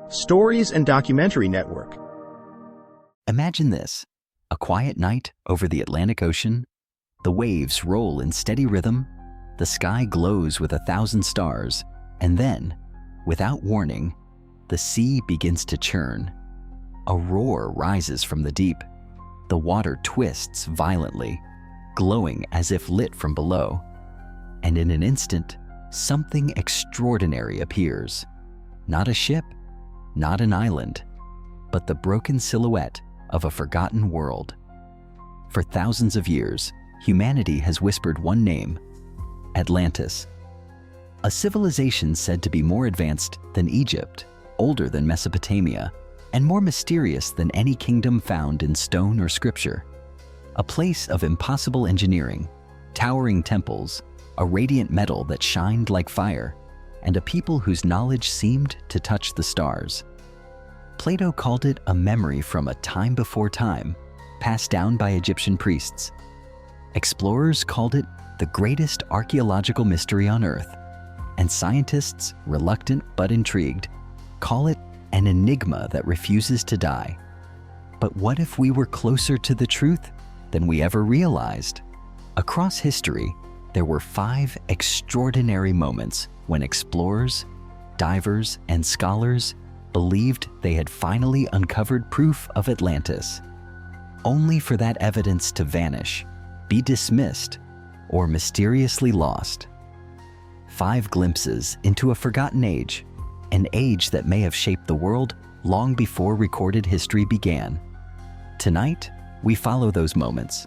Stories and Documentary Network. Imagine this: a quiet night over the Atlantic Ocean. The waves roll in steady rhythm, the sky glows with 1,000 stars, and then, without warning, the sea begins to churn. A roar rises from the deep. The water twists violently, glowing as if lit from below. And in an instant, something extraordinary appears. Not a ship, not an island, but the broken silhouette of a forgotten world. For thousands of years, humanity has whispered one name: Atlantis. A civilization said to be more advanced than Egypt, older than Mesopotamia, and more mysterious than any kingdom found in stone or scripture. A place of impossible engineering, towering temples, a radiant metal that shined like fire, and a people whose knowledge seemed to touch the stars. Plato called it a memory from a time before time, passed down by Egyptian priests. Explorers called it the greatest archaeological mystery on Earth, and scientists, reluctant but intrigued, call it an enigma that refuses to die. But what if we were closer to the truth than we ever realized? Across history, there were 5 extraordinary moments when explorers, divers, and scholars believed they had finally uncovered proof of Atlantis, only for that evidence to vanish, be dismissed, or mysteriously lost. 5 glimpses into a forgotten age, an age that may have shaped the world long before recorded history began. Tonight, we follow those moments.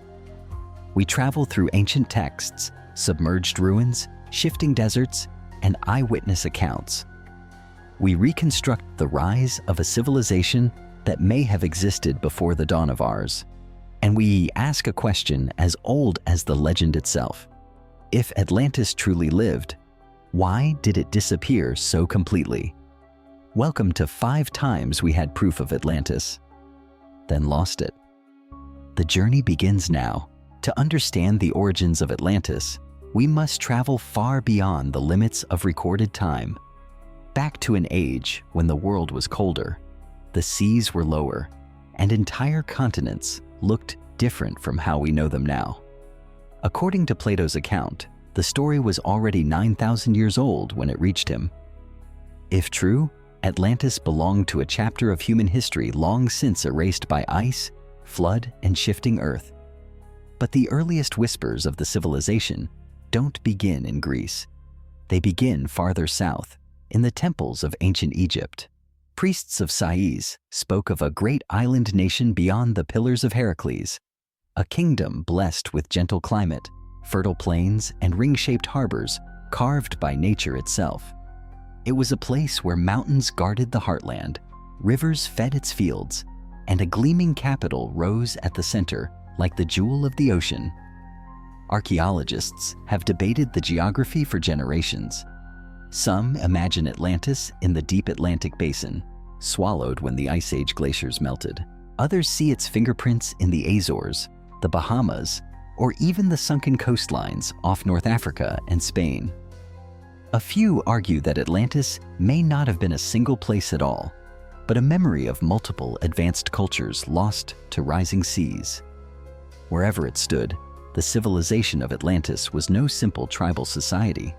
We travel through ancient texts, submerged ruins, shifting deserts, and eyewitness accounts. We reconstruct the rise of a civilization that may have existed before the dawn of ours. And we ask a question as old as the legend itself. If Atlantis truly lived, why did it disappear so completely? Welcome to 5 times we had proof of Atlantis, then lost it. The journey begins now. To understand the origins of Atlantis, we must travel far beyond the limits of recorded time. Back to an age when the world was colder, the seas were lower, and entire continents looked different from how we know them now. According to Plato's account, the story was already 9,000 years old when it reached him. If true, Atlantis belonged to a chapter of human history long since erased by ice, flood, and shifting earth. But the earliest whispers of the civilization don't begin in Greece. They begin farther south, in the temples of ancient Egypt. Priests of Sais spoke of a great island nation beyond the Pillars of Heracles, a kingdom blessed with gentle climate, fertile plains, and ring-shaped harbors carved by nature itself. It was a place where mountains guarded the heartland, rivers fed its fields, and a gleaming capital rose at the center like the jewel of the ocean. Archaeologists have debated the geography for generations. Some imagine Atlantis in the deep Atlantic basin, swallowed when the Ice Age glaciers melted. Others see its fingerprints in the Azores, the Bahamas, or even the sunken coastlines off North Africa and Spain. A few argue that Atlantis may not have been a single place at all, but a memory of multiple advanced cultures lost to rising seas. Wherever it stood, the civilization of Atlantis was no simple tribal society.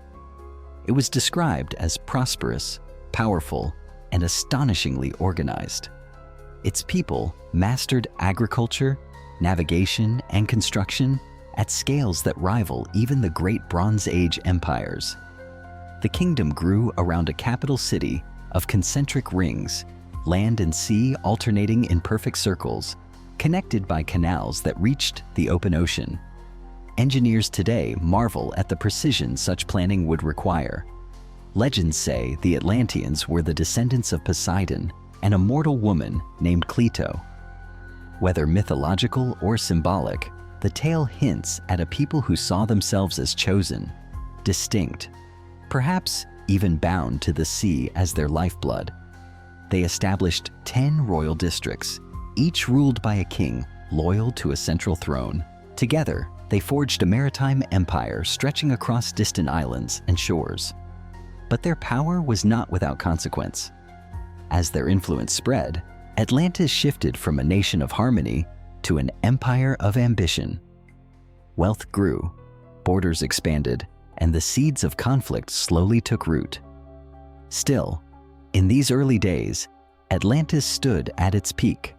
It was described as prosperous, powerful, and astonishingly organized. Its people mastered agriculture, navigation, and construction at scales that rival even the great Bronze Age empires. The kingdom grew around a capital city of concentric rings, land and sea alternating in perfect circles, connected by canals that reached the open ocean. Engineers today marvel at the precision such planning would require. Legends say the Atlanteans were the descendants of Poseidon and a mortal woman named Cleito. Whether mythological or symbolic, the tale hints at a people who saw themselves as chosen, distinct, perhaps even bound to the sea as their lifeblood. They established 10 royal districts, each ruled by a king loyal to a central throne. Together, they forged a maritime empire stretching across distant islands and shores. But their power was not without consequence. As their influence spread, Atlantis shifted from a nation of harmony to an empire of ambition. Wealth grew, borders expanded, and the seeds of conflict slowly took root. Still, in these early days, Atlantis stood at its peak,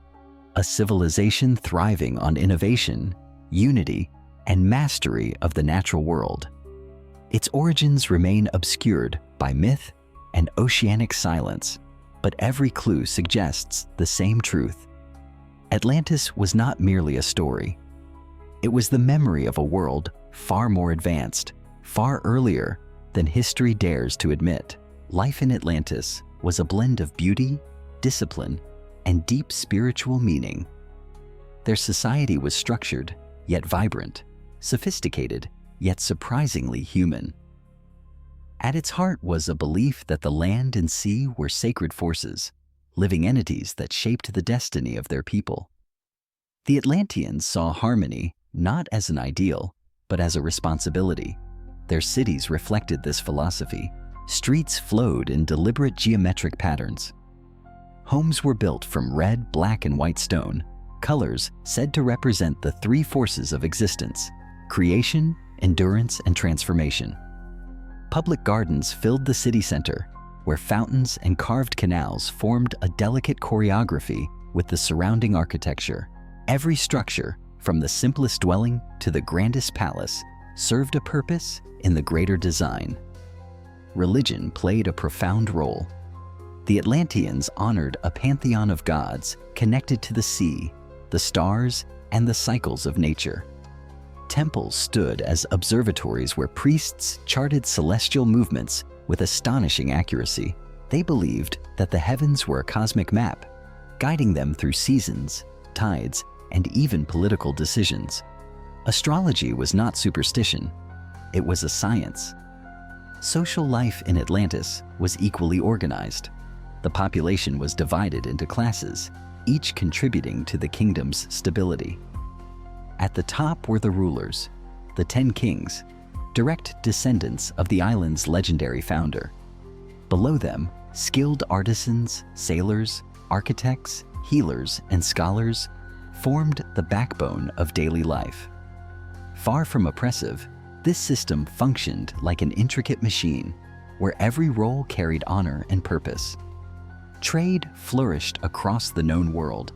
a civilization thriving on innovation, unity, and mastery of the natural world. Its origins remain obscured by myth and oceanic silence, but every clue suggests the same truth. Atlantis was not merely a story. It was the memory of a world far more advanced, far earlier than history dares to admit. Life in Atlantis was a blend of beauty, discipline, and deep spiritual meaning. Their society was structured, yet vibrant, sophisticated, yet surprisingly human. At its heart was a belief that the land and sea were sacred forces, living entities that shaped the destiny of their people. The Atlanteans saw harmony not as an ideal, but as a responsibility. Their cities reflected this philosophy. Streets flowed in deliberate geometric patterns. Homes were built from red, black, and white stone, colors said to represent the three forces of existence: creation, endurance, and transformation. Public gardens filled the city center, where fountains and carved canals formed a delicate choreography with the surrounding architecture. Every structure, from the simplest dwelling to the grandest palace, served a purpose in the greater design. Religion played a profound role. The Atlanteans honored a pantheon of gods connected to the sea, the stars, and the cycles of nature. Temples stood as observatories where priests charted celestial movements with astonishing accuracy. They believed that the heavens were a cosmic map, guiding them through seasons, tides, and even political decisions. Astrology was not superstition, it was a science. Social life in Atlantis was equally organized. The population was divided into classes, each contributing to the kingdom's stability. At the top were the rulers, the 10 kings, direct descendants of the island's legendary founder. Below them, skilled artisans, sailors, architects, healers, and scholars formed the backbone of daily life. Far from oppressive, this system functioned like an intricate machine where every role carried honor and purpose. Trade flourished across the known world.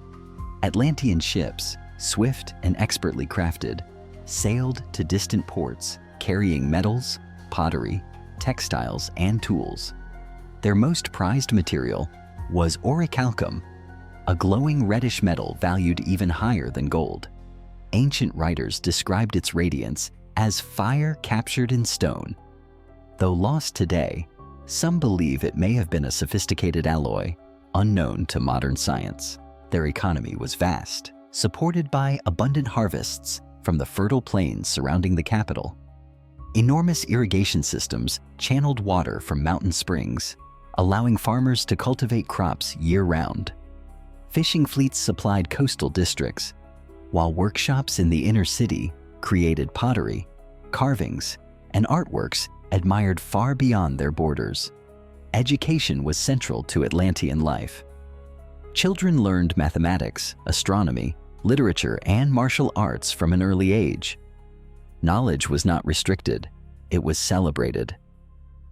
Atlantean ships, swift and expertly crafted, sailed to distant ports carrying metals, pottery, textiles, and tools. Their most prized material was orichalcum, a glowing reddish metal valued even higher than gold. Ancient writers described its radiance as fire captured in stone. Though lost today, some believe it may have been a sophisticated alloy, unknown to modern science. Their economy was vast, supported by abundant harvests from the fertile plains surrounding the capital. Enormous irrigation systems channeled water from mountain springs, allowing farmers to cultivate crops year-round. Fishing fleets supplied coastal districts, while workshops in the inner city created pottery, carvings, and artworks admired far beyond their borders. Education was central to Atlantean life. Children learned mathematics, astronomy, literature, and martial arts from an early age. Knowledge was not restricted, it was celebrated.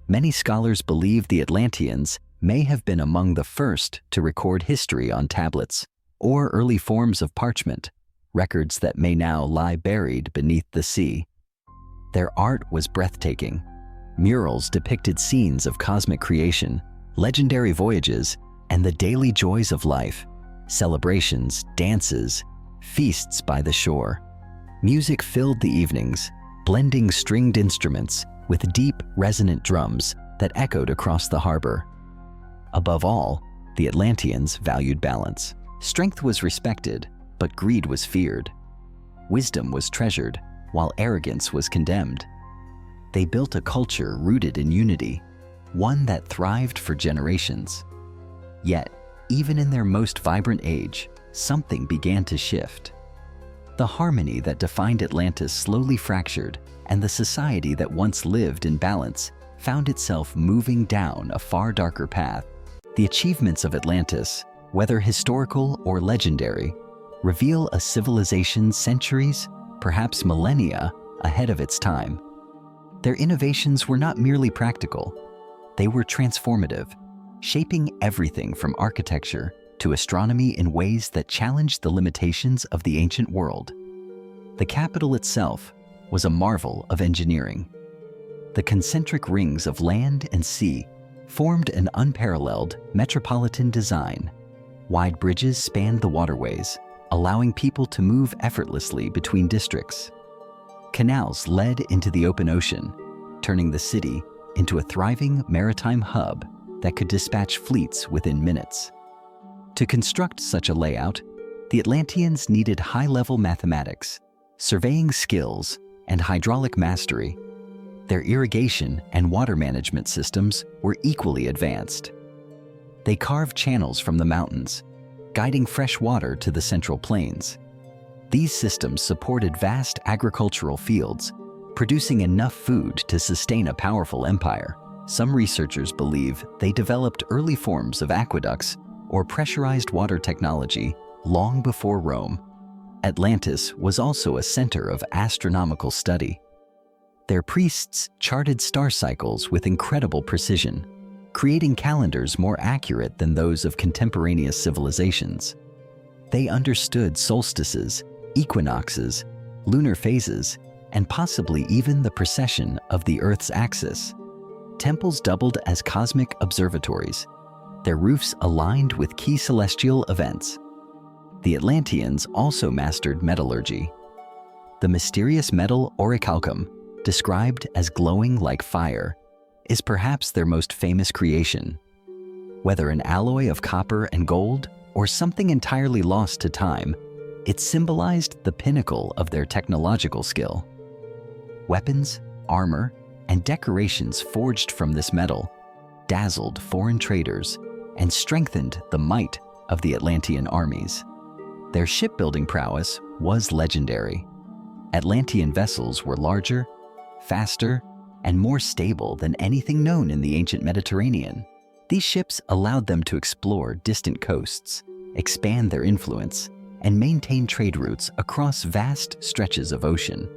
Many scholars believe the Atlanteans may have been among the first to record history on tablets or early forms of parchment, records that may now lie buried beneath the sea. Their art was breathtaking. Murals depicted scenes of cosmic creation, legendary voyages, and the daily joys of life: celebrations, dances, feasts by the shore. Music filled the evenings, blending stringed instruments with deep, resonant drums that echoed across the harbor. Above all, the Atlanteans valued balance. Strength was respected, but greed was feared. Wisdom was treasured, while arrogance was condemned. They built a culture rooted in unity, one that thrived for generations. Yet, even in their most vibrant age, something began to shift. The harmony that defined Atlantis slowly fractured, and the society that once lived in balance found itself moving down a far darker path. The achievements of Atlantis, whether historical or legendary, reveal a civilization centuries, perhaps millennia, ahead of its time. Their innovations were not merely practical. They were transformative, shaping everything from architecture to astronomy in ways that challenged the limitations of the ancient world. The capital itself was a marvel of engineering. The concentric rings of land and sea formed an unparalleled metropolitan design. Wide bridges spanned the waterways, allowing people to move effortlessly between districts. Canals led into the open ocean, turning the city into a thriving maritime hub that could dispatch fleets within minutes. To construct such a layout, the Atlanteans needed high-level mathematics, surveying skills, and hydraulic mastery. Their irrigation and water management systems were equally advanced. They carved channels from the mountains, guiding fresh water to the central plains. These systems supported vast agricultural fields, producing enough food to sustain a powerful empire. Some researchers believe they developed early forms of aqueducts or pressurized water technology long before Rome. Atlantis was also a center of astronomical study. Their priests charted star cycles with incredible precision, creating calendars more accurate than those of contemporaneous civilizations. They understood solstices, equinoxes, lunar phases, and possibly even the precession of the Earth's axis. Temples doubled as cosmic observatories, their roofs aligned with key celestial events. The Atlanteans also mastered metallurgy. The mysterious metal orichalcum, described as glowing like fire, is perhaps their most famous creation. Whether an alloy of copper and gold or something entirely lost to time, it symbolized the pinnacle of their technological skill. Weapons, armor, and decorations forged from this metal dazzled foreign traders and strengthened the might of the Atlantean armies. Their shipbuilding prowess was legendary. Atlantean vessels were larger, faster, and more stable than anything known in the ancient Mediterranean. These ships allowed them to explore distant coasts, expand their influence, and maintain trade routes across vast stretches of ocean,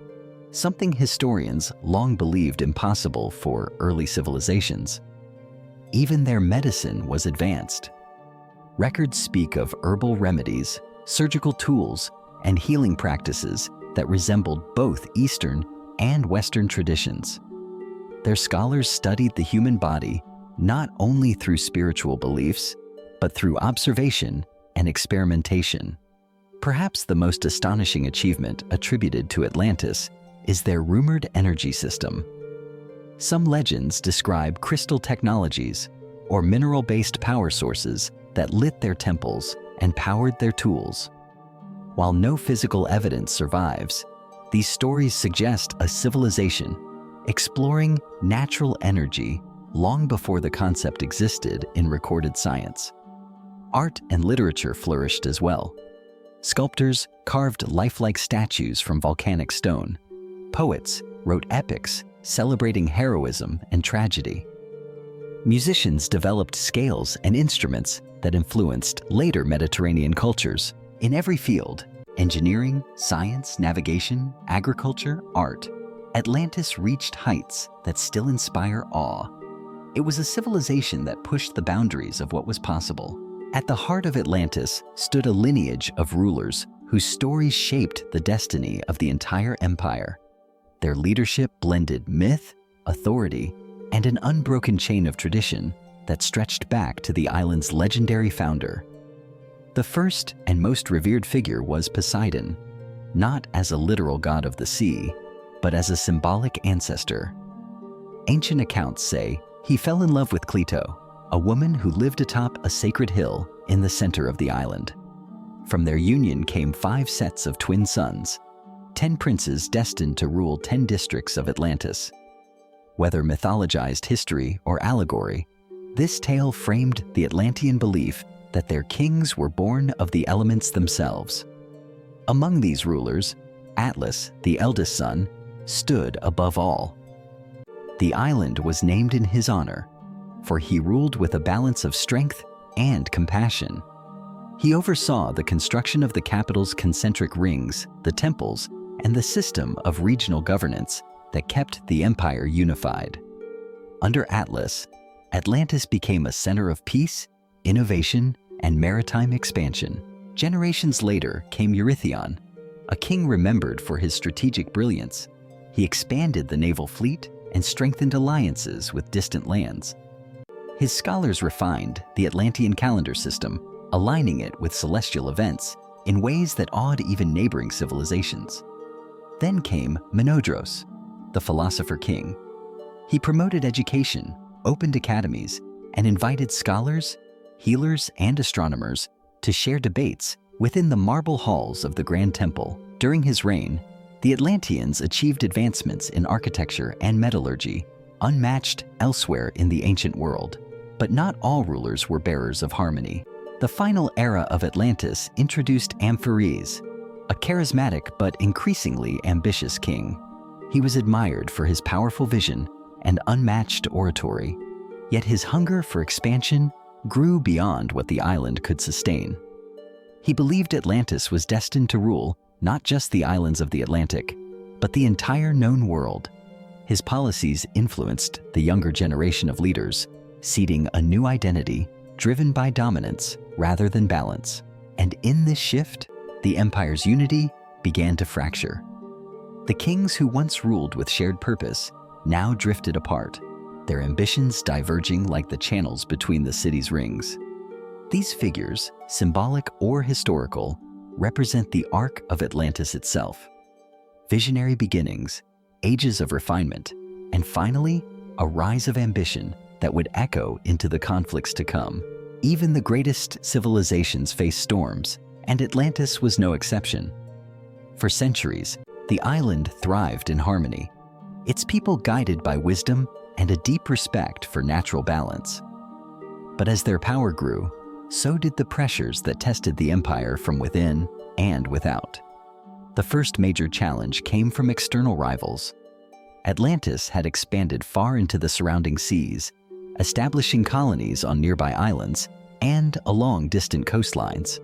something historians long believed impossible for early civilizations. Even their medicine was advanced. Records speak of herbal remedies, surgical tools, and healing practices that resembled both Eastern and Western traditions. Their scholars studied the human body not only through spiritual beliefs, but through observation and experimentation. Perhaps the most astonishing achievement attributed to Atlantis is their rumored energy system. Some legends describe crystal technologies or mineral-based power sources that lit their temples and powered their tools. While no physical evidence survives, these stories suggest a civilization exploring natural energy long before the concept existed in recorded science. Art and literature flourished as well. Sculptors carved lifelike statues from volcanic stone. Poets wrote epics celebrating heroism and tragedy. Musicians developed scales and instruments that influenced later Mediterranean cultures. In every field, engineering, science, navigation, agriculture, art, Atlantis reached heights that still inspire awe. It was a civilization that pushed the boundaries of what was possible. At the heart of Atlantis stood a lineage of rulers whose stories shaped the destiny of the entire empire. Their leadership blended myth, authority, and an unbroken chain of tradition that stretched back to the island's legendary founder. The first and most revered figure was Poseidon, not as a literal god of the sea, but as a symbolic ancestor. Ancient accounts say he fell in love with Cleito, a woman who lived atop a sacred hill in the center of the island. From their union came 5 sets of twin sons, 10 princes destined to rule 10 districts of Atlantis. Whether mythologized history or allegory, this tale framed the Atlantean belief that their kings were born of the elements themselves. Among these rulers, Atlas, the eldest son, stood above all. The island was named in his honor, for he ruled with a balance of strength and compassion. He oversaw the construction of the capital's concentric rings, the temples, and the system of regional governance that kept the empire unified. Under Atlas, Atlantis became a center of peace, innovation, and maritime expansion. Generations later came Eurytion, a king remembered for his strategic brilliance. He expanded the naval fleet and strengthened alliances with distant lands. His scholars refined the Atlantean calendar system, aligning it with celestial events in ways that awed even neighboring civilizations. Then came Menodros, the philosopher king. He promoted education, opened academies, and invited scholars, healers, and astronomers to share debates within the marble halls of the Grand Temple. During his reign, the Atlanteans achieved advancements in architecture and metallurgy, unmatched elsewhere in the ancient world. But not all rulers were bearers of harmony. The final era of Atlantis introduced Amphitryon, a charismatic but increasingly ambitious king. He was admired for his powerful vision and unmatched oratory, yet his hunger for expansion grew beyond what the island could sustain. He believed Atlantis was destined to rule not just the islands of the Atlantic, but the entire known world. His policies influenced the younger generation of leaders, seeding a new identity driven by dominance rather than balance. And in this shift, the empire's unity began to fracture. The kings who once ruled with shared purpose now drifted apart, their ambitions diverging like the channels between the city's rings. These figures, symbolic or historical, represent the arc of Atlantis itself. Visionary beginnings, ages of refinement, and finally, a rise of ambition that would echo into the conflicts to come. Even the greatest civilizations face storms, and Atlantis was no exception. For centuries, the island thrived in harmony, its people guided by wisdom and a deep respect for natural balance. But as their power grew, so did the pressures that tested the empire from within and without. The first major challenge came from external rivals. Atlantis had expanded far into the surrounding seas, establishing colonies on nearby islands and along distant coastlines.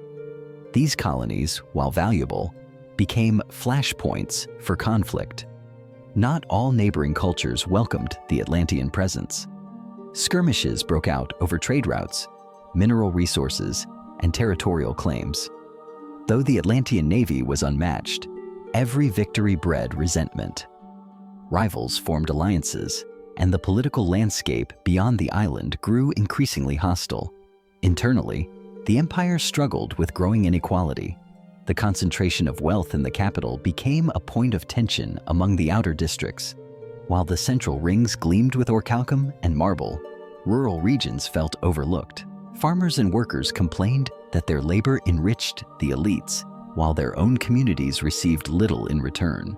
These colonies, while valuable, became flashpoints for conflict. Not all neighboring cultures welcomed the Atlantean presence. Skirmishes broke out over trade routes, mineral resources, and territorial claims. Though the Atlantean navy was unmatched, every victory bred resentment. Rivals formed alliances, and the political landscape beyond the island grew increasingly hostile. Internally, the empire struggled with growing inequality. The concentration of wealth in the capital became a point of tension among the outer districts. While the central rings gleamed with orichalcum and marble, rural regions felt overlooked. Farmers and workers complained that their labor enriched the elites, while their own communities received little in return.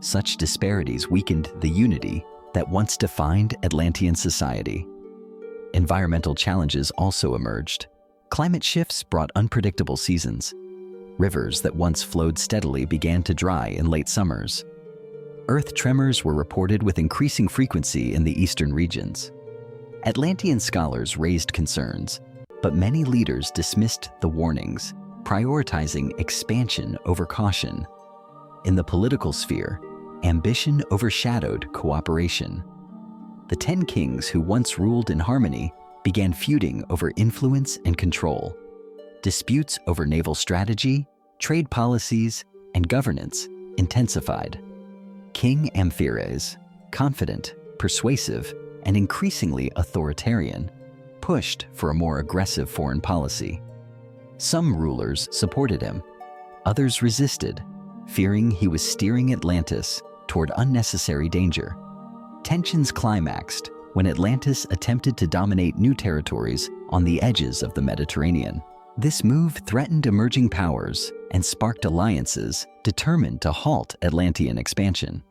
Such disparities weakened the unity that once defined Atlantean society. Environmental challenges also emerged. Climate shifts brought unpredictable seasons. Rivers that once flowed steadily began to dry in late summers. Earth tremors were reported with increasing frequency in the eastern regions. Atlantean scholars raised concerns, but many leaders dismissed the warnings, prioritizing expansion over caution. In the political sphere, ambition overshadowed cooperation. The 10 kings who once ruled in harmony began feuding over influence and control. Disputes over naval strategy, trade policies, and governance intensified. King Amphitryon, confident, persuasive, and increasingly authoritarian, pushed for a more aggressive foreign policy. Some rulers supported him, others resisted, fearing he was steering Atlantis toward unnecessary danger. Tensions climaxed when Atlantis attempted to dominate new territories on the edges of the Mediterranean. This move threatened emerging powers and sparked alliances determined to halt Atlantean expansion.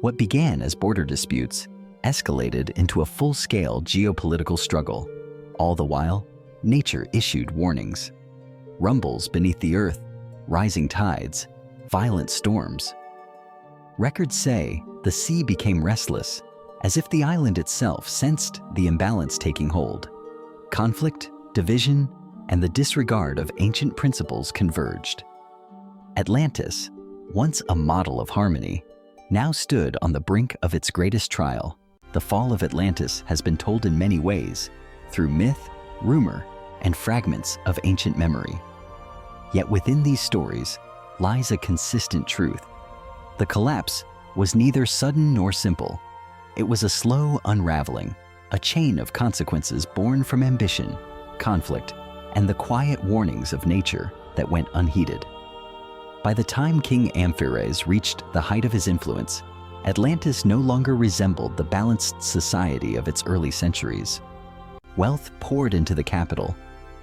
What began as border disputes escalated into a full-scale geopolitical struggle. All the while, nature issued warnings. Rumbles beneath the earth, rising tides, violent storms. Records say the sea became restless as if the island itself sensed the imbalance taking hold. Conflict, division, and the disregard of ancient principles converged. Atlantis, once a model of harmony, now stood on the brink of its greatest trial. The fall of Atlantis has been told in many ways, through myth, rumor, and fragments of ancient memory. Yet within these stories lies a consistent truth. The collapse was neither sudden nor simple. It was a slow unraveling, a chain of consequences born from ambition, conflict, and the quiet warnings of nature that went unheeded. By the time King Amphiaraes reached the height of his influence, Atlantis no longer resembled the balanced society of its early centuries. Wealth poured into the capital,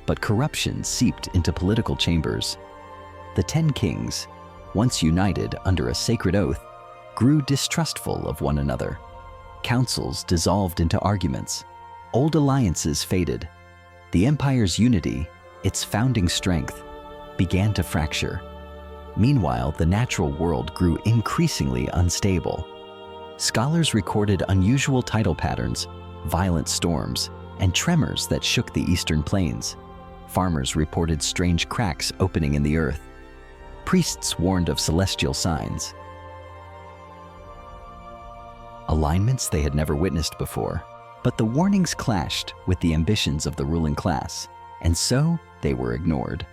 but corruption seeped into political chambers. The 10 kings, once united under a sacred oath, grew distrustful of one another. Councils dissolved into arguments. Old alliances faded. The empire's unity, its founding strength, began to fracture. Meanwhile, the natural world grew increasingly unstable. Scholars recorded unusual tidal patterns, violent storms, and tremors that shook the eastern plains. Farmers reported strange cracks opening in the earth. Priests warned of celestial signs, alignments they had never witnessed before. But the warnings clashed with the ambitions of the ruling class, and so they were ignored.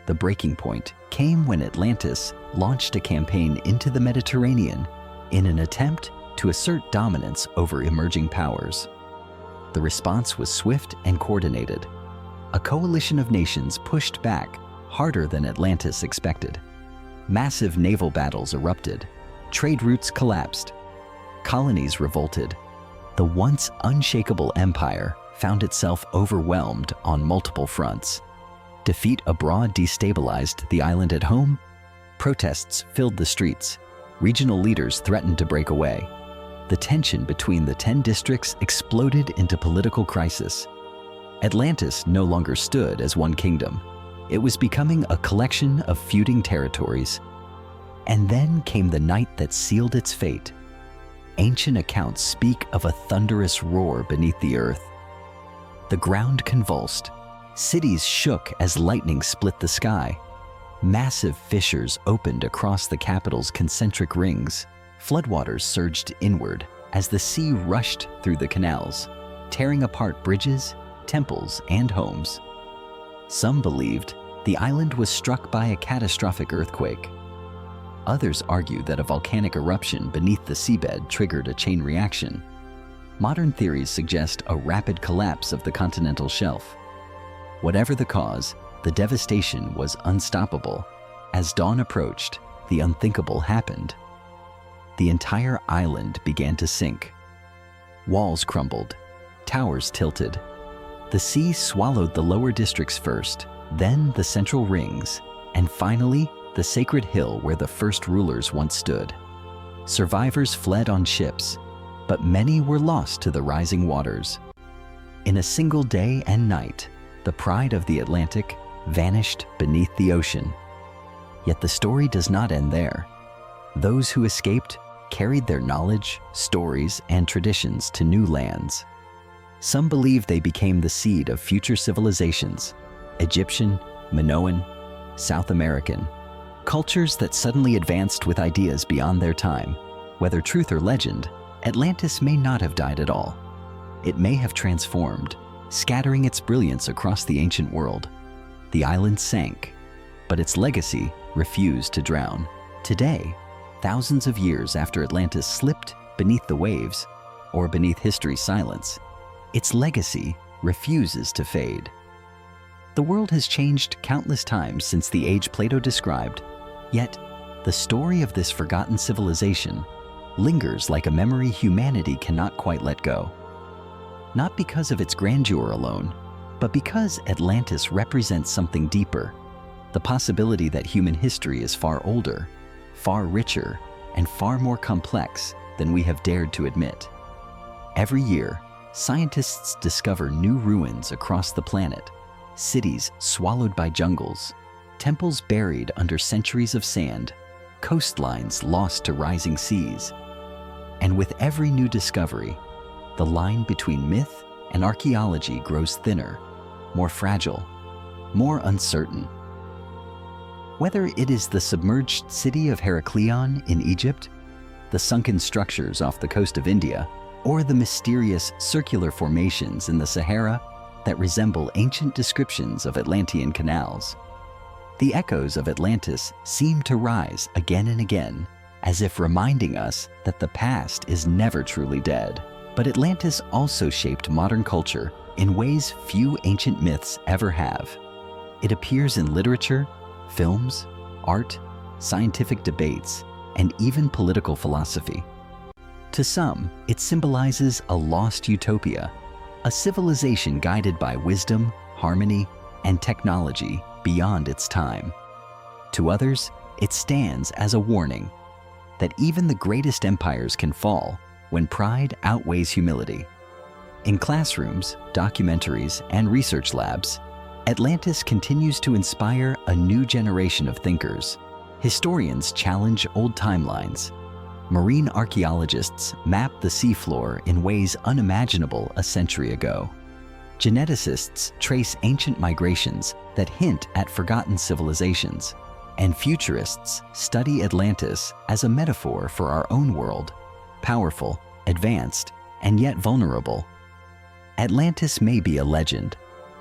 The breaking point came when Atlantis launched a campaign into the Mediterranean in an attempt to assert dominance over emerging powers. The response was swift and coordinated. A coalition of nations pushed back harder than Atlantis expected. Massive naval battles erupted. Trade routes collapsed. Colonies revolted. The once unshakable empire found itself overwhelmed on multiple fronts. Defeat abroad destabilized the island at home. Protests filled the streets. Regional leaders threatened to break away. The tension between the 10 districts exploded into political crisis. Atlantis no longer stood as one kingdom. It was becoming a collection of feuding territories. And then came the night that sealed its fate. Ancient accounts speak of a thunderous roar beneath the earth. The ground convulsed. Cities shook as lightning split the sky. Massive fissures opened across the capital's concentric rings. Floodwaters surged inward as the sea rushed through the canals, tearing apart bridges, temples, and homes. Some believed the island was struck by a catastrophic earthquake. Others argue that a volcanic eruption beneath the seabed triggered a chain reaction. Modern theories suggest a rapid collapse of the continental shelf. Whatever the cause, the devastation was unstoppable. As dawn approached, the unthinkable happened. The entire island began to sink. Walls crumbled, towers tilted. The sea swallowed the lower districts first, then the central rings, and finally, the sacred hill where the first rulers once stood. Survivors fled on ships, but many were lost to the rising waters. In a single day and night, the pride of the Atlantic vanished beneath the ocean. Yet the story does not end there. Those who escaped carried their knowledge, stories, and traditions to new lands. Some believe they became the seed of future civilizations: Egyptian, Minoan, South American, cultures that suddenly advanced with ideas beyond their time. Whether truth or legend, Atlantis may not have died at all. It may have transformed, scattering its brilliance across the ancient world. The island sank, but its legacy refused to drown. Today, thousands of years after Atlantis slipped beneath the waves, or beneath history's silence, its legacy refuses to fade. The world has changed countless times since the age Plato described, yet the story of this forgotten civilization lingers like a memory humanity cannot quite let go. Not because of its grandeur alone, but because Atlantis represents something deeper, the possibility that human history is far older, far richer, and far more complex than we have dared to admit. Every year, scientists discover new ruins across the planet, cities swallowed by jungles, temples buried under centuries of sand, coastlines lost to rising seas. And with every new discovery, the line between myth and archaeology grows thinner, more fragile, more uncertain. Whether it is the submerged city of Heraklion in Egypt, the sunken structures off the coast of India, or the mysterious circular formations in the Sahara that resemble ancient descriptions of Atlantean canals, the echoes of Atlantis seem to rise again and again, as if reminding us that the past is never truly dead. But Atlantis also shaped modern culture in ways few ancient myths ever have. It appears in literature, films, art, scientific debates, and even political philosophy. To some, it symbolizes a lost utopia, a civilization guided by wisdom, harmony, and technology beyond its time. To others, it stands as a warning that even the greatest empires can fall when pride outweighs humility. In classrooms, documentaries, and research labs, Atlantis continues to inspire a new generation of thinkers. Historians challenge old timelines. Marine archaeologists map the seafloor in ways unimaginable a century ago. Geneticists trace ancient migrations that hint at forgotten civilizations. And futurists study Atlantis as a metaphor for our own world, powerful, advanced, and yet vulnerable. Atlantis may be a legend.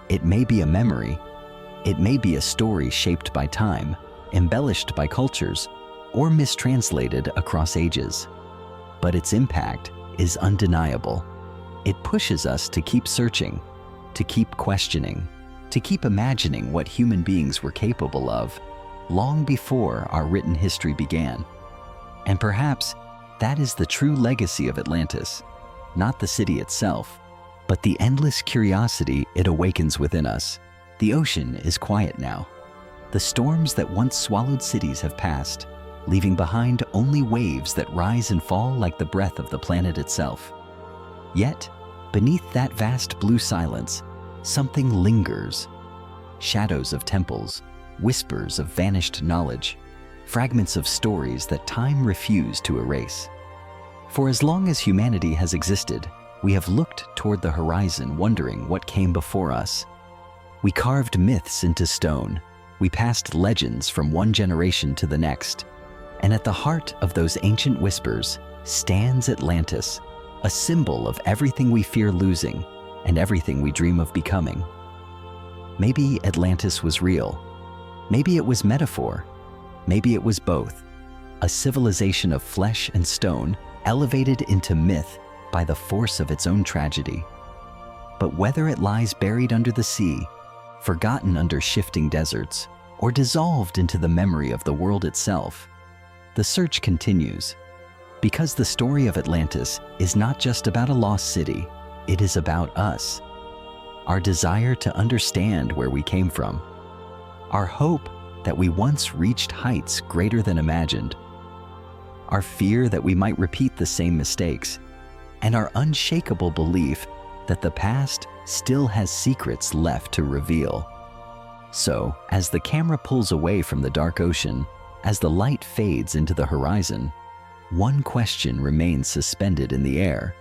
It may be a memory. It may be a story shaped by time, embellished by cultures, or mistranslated across ages. But its impact is undeniable. It pushes us to keep searching, to keep questioning, to keep imagining what human beings were capable of long before our written history began. And perhaps that is the true legacy of Atlantis, not the city itself, but the endless curiosity it awakens within us. The ocean is quiet now. The storms that once swallowed cities have passed, leaving behind only waves that rise and fall like the breath of the planet itself. Yet, beneath that vast blue silence, something lingers. Shadows of temples, whispers of vanished knowledge, fragments of stories that time refused to erase. For as long as humanity has existed, we have looked toward the horizon wondering what came before us. We carved myths into stone. We passed legends from one generation to the next. And at the heart of those ancient whispers stands Atlantis, a symbol of everything we fear losing and everything we dream of becoming. Maybe Atlantis was real. Maybe it was metaphor. Maybe it was both. A civilization of flesh and stone elevated into myth by the force of its own tragedy. But whether it lies buried under the sea, forgotten under shifting deserts, or dissolved into the memory of the world itself, the search continues. Because the story of Atlantis is not just about a lost city, it is about us. Our desire to understand where we came from. Our hope that we once reached heights greater than imagined. Our fear that we might repeat the same mistakes. And our unshakable belief that the past still has secrets left to reveal. So, as the camera pulls away from the dark ocean, as the light fades into the horizon, one question remains suspended in the air,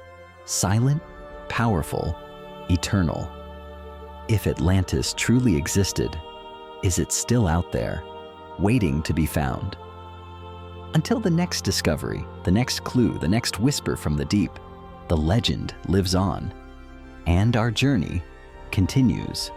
silent, powerful, eternal. If Atlantis truly existed, is it still out there, waiting to be found? Until the next discovery, the next clue, the next whisper from the deep, the legend lives on, and our journey continues.